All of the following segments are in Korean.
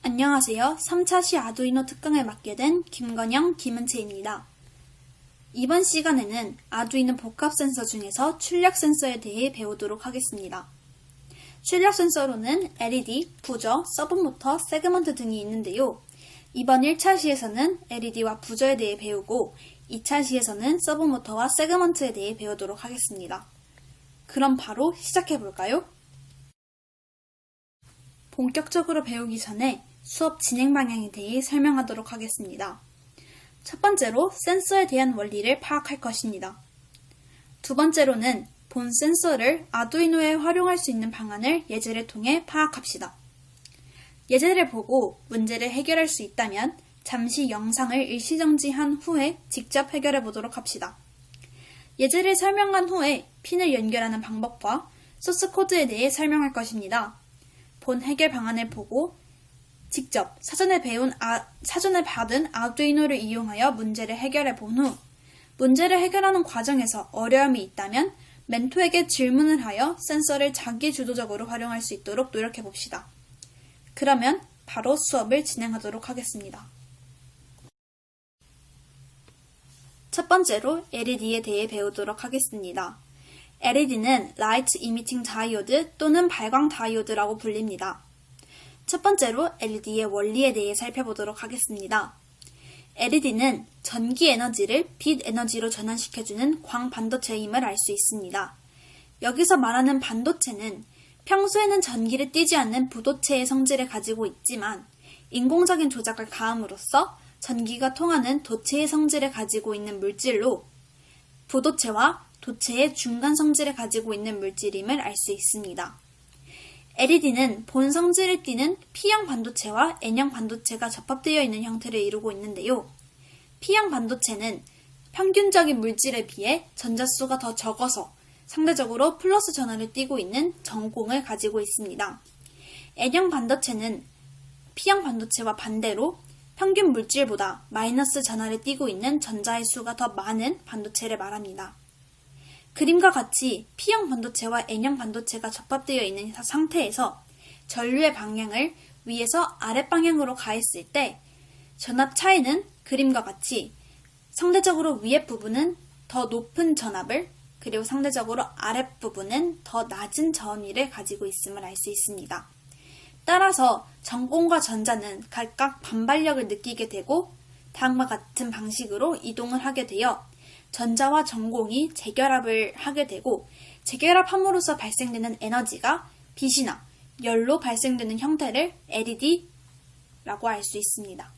안녕하세요. 3차시 아두이노 특강을 맡게 된 김건영, 김은채입니다. 이번 시간에는 아두이노 복합 센서 중에서 출력 센서에 대해 배우도록 하겠습니다. 출력 센서로는 LED, 부저, 서브모터, 세그먼트 등이 있는데요. 이번 1차 시에서는 LED와 부저에 대해 배우고 2차 시에서는 서브모터와 세그먼트에 대해 배우도록 하겠습니다. 그럼 바로 시작해볼까요? 본격적으로 배우기 전에 수업 진행 방향에 대해 설명하도록 하겠습니다. 첫 번째로 센서에 대한 원리를 파악할 것입니다. 두 번째로는 본 센서를 아두이노에 활용할 수 있는 방안을 예제를 통해 파악합시다. 예제를 보고 문제를 해결할 수 있다면 잠시 영상을 일시정지한 후에 직접 해결해 보도록 합시다. 예제를 설명한 후에 핀을 연결하는 방법과 소스 코드에 대해 설명할 것입니다. 본 해결 방안을 보고 직접 사전에 받은 아두이노를 이용하여 문제를 해결해 본 후 문제를 해결하는 과정에서 어려움이 있다면 멘토에게 질문을 하여 센서를 자기 주도적으로 활용할 수 있도록 노력해 봅시다. 그러면 바로 수업을 진행하도록 하겠습니다. 첫 번째로 LED에 대해 배우도록 하겠습니다. LED는 Light Emitting Diode 또는 발광 다이오드라고 불립니다. 첫 번째로 LED의 원리에 대해 살펴보도록 하겠습니다. LED는 전기 에너지를 빛 에너지로 전환시켜주는 광 반도체임을 알 수 있습니다. 여기서 말하는 반도체는 평소에는 전기를 띠지 않는 부도체의 성질을 가지고 있지만 인공적인 조작을 가함으로써 전기가 통하는 도체의 성질을 가지고 있는 물질로 부도체와 도체의 중간 성질을 가지고 있는 물질임을 알 수 있습니다. LED는 본 성질을 띠는 P형 반도체와 N형 반도체가 접합되어 있는 형태를 이루고 있는데요. P형 반도체는 평균적인 물질에 비해 전자수가 더 적어서 상대적으로 플러스 전하를 띠고 있는 전공을 가지고 있습니다. N형 반도체는 P형 반도체와 반대로 평균 물질보다 마이너스 전하를 띠고 있는 전자의 수가 더 많은 반도체를 말합니다. 그림과 같이 P형 반도체와 N형 반도체가 접합되어 있는 상태에서 전류의 방향을 위에서 아랫방향으로 가했을 때 전압 차이는 그림과 같이 상대적으로 위의 부분은 더 높은 전압을 그리고 상대적으로 아랫부분은 더 낮은 전위를 가지고 있음을 알 수 있습니다. 따라서 전공과 전자는 각각 반발력을 느끼게 되고 다음과 같은 방식으로 이동을 하게 되어 전자와 전공이 재결합을 하게 되고 재결합함으로써 발생되는 에너지가 빛이나 열로 발생되는 형태를 LED라고 알 수 있습니다.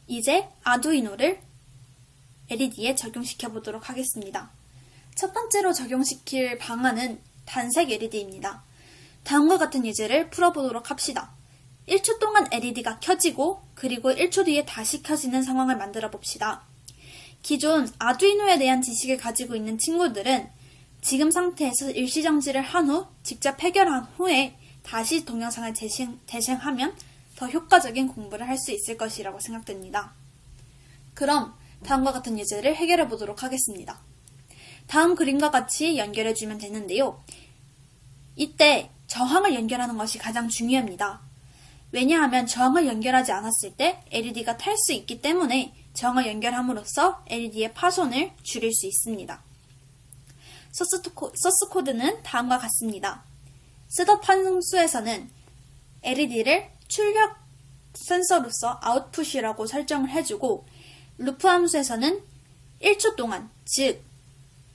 이제 아두이노를 LED에 적용시켜 보도록 하겠습니다. 첫 번째로 적용시킬 방안은 단색 LED입니다. 다음과 같은 예제를 풀어보도록 합시다. 1초 동안 LED가 켜지고 그리고 1초 뒤에 다시 켜지는 상황을 만들어 봅시다. 기존 아두이노에 대한 지식을 가지고 있는 친구들은 지금 상태에서 일시정지를 한 후 직접 해결한 후에 다시 동영상을 재생하면 더 효과적인 공부를 할 수 있을 것이라고 생각됩니다. 그럼 다음과 같은 예제를 해결해 보도록 하겠습니다. 다음 그림과 같이 연결해 주면 되는데요. 이때 저항을 연결하는 것이 가장 중요합니다. 왜냐하면 저항을 연결하지 않았을 때 LED가 탈 수 있기 때문에 저항을 연결함으로써 LED의 파손을 줄일 수 있습니다. 소스 코드는 다음과 같습니다. 셋업 함수에서는 LED를 출력 센서로서 아웃풋이라고 설정을 해주고 루프 함수에서는 1초 동안, 즉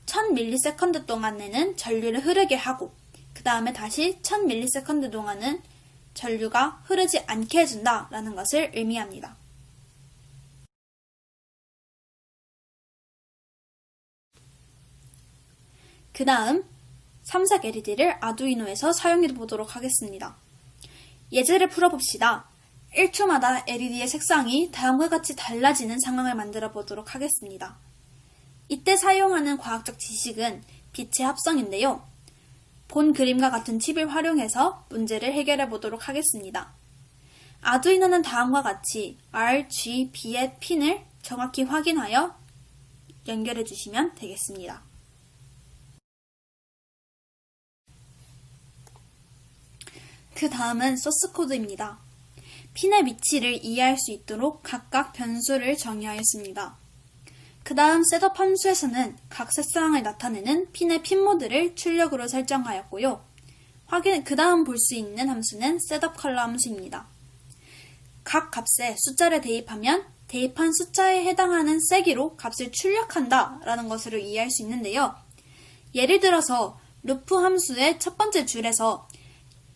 1000ms 동안에는 전류를 흐르게 하고 그 다음에 다시 1000ms 동안은 전류가 흐르지 않게 해준다라는 것을 의미합니다. 그 다음 삼색 LED를 아두이노에서 사용해 보도록 하겠습니다. 예제를 풀어봅시다. 1초마다 LED의 색상이 다음과 같이 달라지는 상황을 만들어 보도록 하겠습니다. 이때 사용하는 과학적 지식은 빛의 합성인데요. 본 그림과 같은 팁을 활용해서 문제를 해결해 보도록 하겠습니다. 아두이노는 다음과 같이 RGB의 핀을 정확히 확인하여 연결해 주시면 되겠습니다. 그 다음은 소스 코드입니다. 핀의 위치를 이해할 수 있도록 각각 변수를 정의하였습니다. 그 다음 셋업 함수에서는 각 색상을 나타내는 핀의 핀 모드를 출력으로 설정하였고요. 그 다음 볼 수 있는 함수는 셋업 컬러 함수입니다. 각 값에 숫자를 대입하면 대입한 숫자에 해당하는 세기로 값을 출력한다 라는 것을 이해할 수 있는데요. 예를 들어서 루프 함수의 첫 번째 줄에서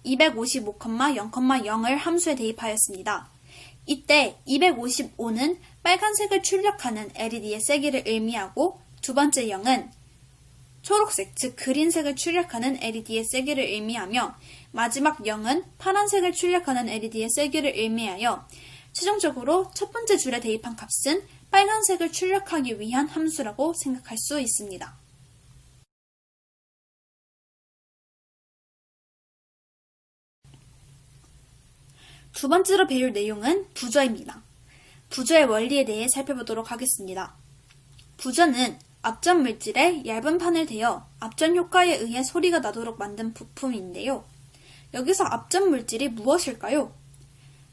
255,0,0을 함수에 대입하였습니다. 이때 255는 빨간색을 출력하는 LED의 세기를 의미하고 두 번째 0은 초록색, 즉 그린색을 출력하는 LED의 세기를 의미하며 마지막 0은 파란색을 출력하는 LED의 세기를 의미하여 최종적으로 첫 번째 줄에 대입한 값은 빨간색을 출력하기 위한 함수라고 생각할 수 있습니다. 두 번째로 배울 내용은 부저입니다. 부저의 원리에 대해 살펴보도록 하겠습니다. 부저는 앞전 물질에 얇은 판을 대어 앞전 효과에 의해 소리가 나도록 만든 부품인데요. 여기서 앞전 물질이 무엇일까요?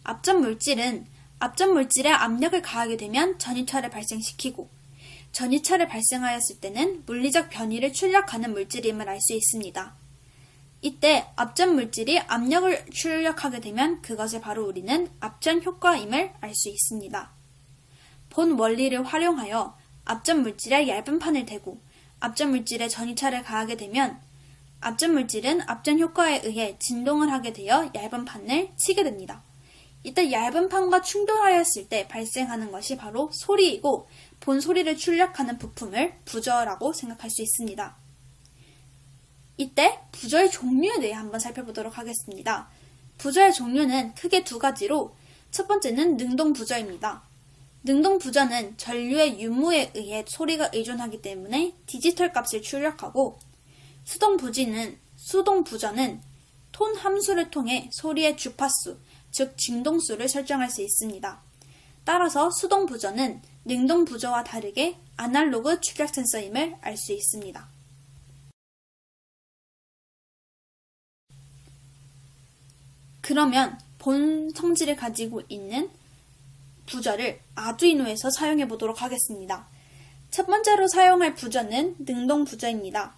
앞전 물질에 압력을 가하게 되면 전이차를 발생시키고 전이차를 발생하였을 때는 물리적 변이를 출력하는 물질임을 알 수 있습니다. 이때 앞전 물질이 압력을 출력하게 되면 그것을 바로 우리는 앞전 효과임을 알 수 있습니다. 본 원리를 활용하여 앞전 물질에 얇은 판을 대고 앞전 물질에 전이차를 가하게 되면 앞전 물질은 앞전 효과에 의해 진동을 하게 되어 얇은 판을 치게 됩니다. 이때 얇은 판과 충돌하였을 때 발생하는 것이 바로 소리이고 본 소리를 출력하는 부품을 부저라고 생각할 수 있습니다. 이때 부저의 종류에 대해 한번 살펴보도록 하겠습니다. 부저의 종류는 크게 두 가지로 첫 번째는 능동 부저입니다. 능동 부저는 전류의 유무에 의해 소리가 의존하기 때문에 디지털 값을 출력하고 수동 부저는 톤 함수를 통해 소리의 주파수, 즉 진동수를 설정할 수 있습니다. 따라서 수동 부저는 능동 부저와 다르게 아날로그 출력 센서임을 알 수 있습니다. 그러면 본 성질을 가지고 있는 부저를 아두이노에서 사용해 보도록 하겠습니다. 첫 번째로 사용할 부저는 능동 부저입니다.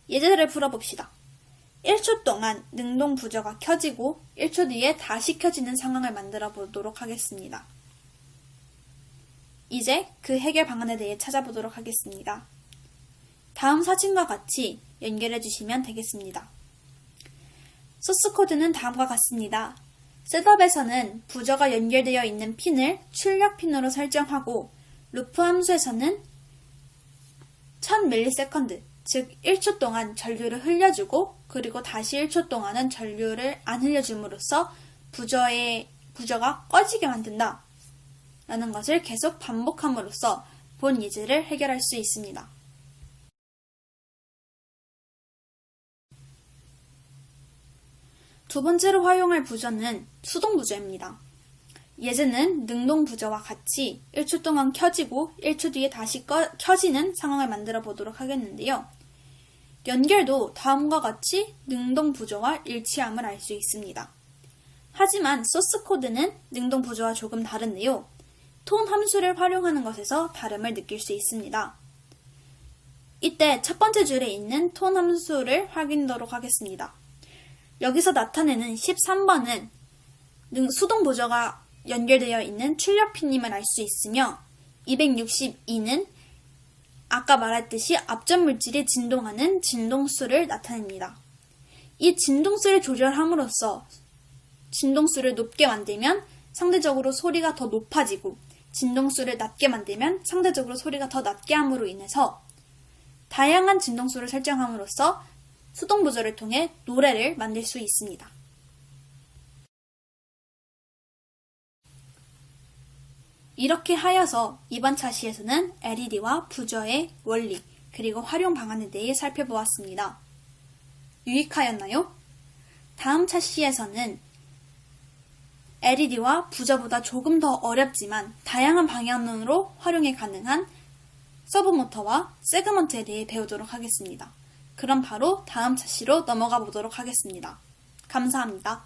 예제를 풀어봅시다. 1초 동안 능동 부저가 켜지고 1초 뒤에 다시 켜지는 상황을 만들어 보도록 하겠습니다. 이제 그 해결 방안에 대해 찾아보도록 하겠습니다. 다음 사진과 같이 연결해 주시면 되겠습니다. 소스 코드는 다음과 같습니다. 셋업에서는 부저가 연결되어 있는 핀을 출력 핀으로 설정하고 루프 함수에서는 1000ms, 즉 1초 동안 전류를 흘려주고 그리고 다시 1초 동안은 전류를 안 흘려줌으로써 부저가 꺼지게 만든다 라는 것을 계속 반복함으로써 본 예제를 해결할 수 있습니다. 두 번째로 활용할 부저는 수동 부저입니다. 예제는 능동 부저와 같이 1초 동안 켜지고 1초 뒤에 다시 켜지는 상황을 만들어 보도록 하겠는데요. 연결도 다음과 같이 능동 부저와 일치함을 알 수 있습니다. 하지만 소스 코드는 능동 부저와 조금 다른데요. 톤 함수를 활용하는 것에서 다름을 느낄 수 있습니다. 이때 첫 번째 줄에 있는 톤 함수를 확인하도록 하겠습니다. 여기서 나타내는 13번은 수동 부저가 연결되어 있는 출력 핀임을 알 수 있으며 262는 아까 말했듯이 앞전 물질이 진동하는 진동수를 나타냅니다. 이 진동수를 조절함으로써 진동수를 높게 만들면 상대적으로 소리가 더 높아지고 진동수를 낮게 만들면 상대적으로 소리가 더 낮게 함으로 인해서 다양한 진동수를 설정함으로써 수동 부저를 통해 노래를 만들 수 있습니다. 이렇게 하여서 이번 차시에서는 LED와 부저의 원리 그리고 활용 방안에 대해 살펴보았습니다. 유익하였나요? 다음 차시에서는 LED와 부저보다 조금 더 어렵지만 다양한 방향으로 활용이 가능한 서브모터와 세그먼트에 대해 배우도록 하겠습니다. 그럼 바로 다음 차시로 넘어가 보도록 하겠습니다. 감사합니다.